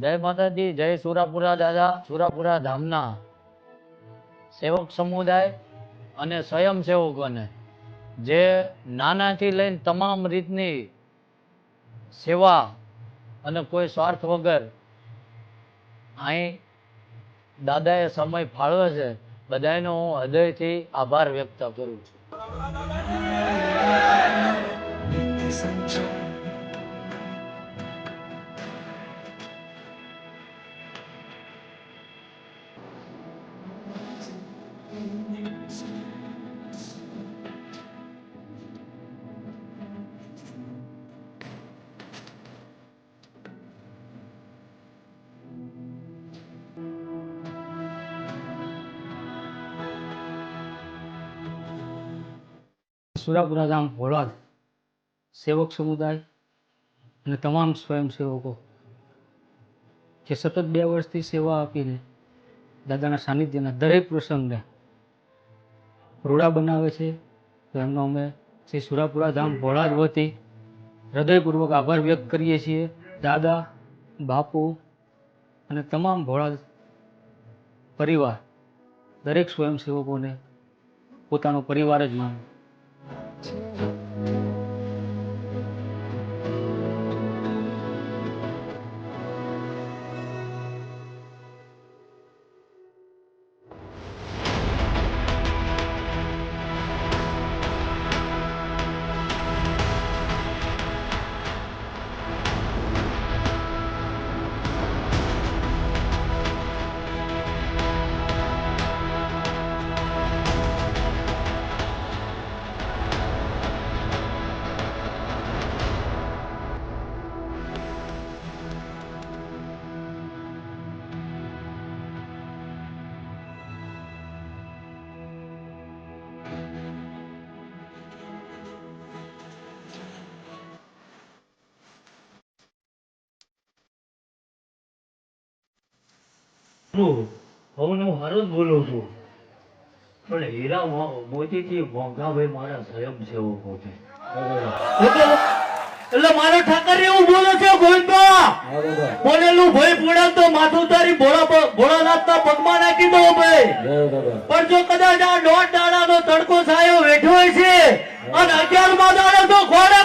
જય માતાજી, જય સુરાપુરા દાદા. સુરાપુરા ધામના સેવક સમુદાય અને સ્વયંસેવકોને જે નાનાથી લઈને તમામ રીતની સેવા અને કોઈ સ્વાર્થ વગર અહીં દાદાએ સમય ફાળવે છે, બધાનો હું હૃદયથી આભાર વ્યક્ત કરું છું. સુરાપુરા ધામ ભોળાદ સેવક સમુદાય અને તમામ સ્વયંસેવકો જે સતત 2 વર્ષથી સેવા આપીને દાદાના સાનિધ્યના દરેક પ્રસંગને રૂડા બનાવે છે, તો એમનો અમે શ્રી સુરાપુરા ધામ ભોળાદ વતી હૃદયપૂર્વક આભાર વ્યક્ત કરીએ છીએ. દાદા, બાપુ અને તમામ ભોળાદ પરિવાર દરેક સ્વયંસેવકોને પોતાનો પરિવાર જ માને. હું હારું જ બોલું છું, પણ હીરા મોતીથી મોંઘાભાઈ મારા સ્વયંસેવકો છે. એટલે મારો ઠાકર એવું બોલે છે, ગોવિંદબા બોલેલું ભાઈ પૂડા તો માથું તારી ભોળાનાથના પગમાં નાખી દો ભાઈ. પણ જો કદાચ આ 1.5 દાડાનો તડકો સાયો વેઠો હોય છે અને 11મા દાડે તો ખોડે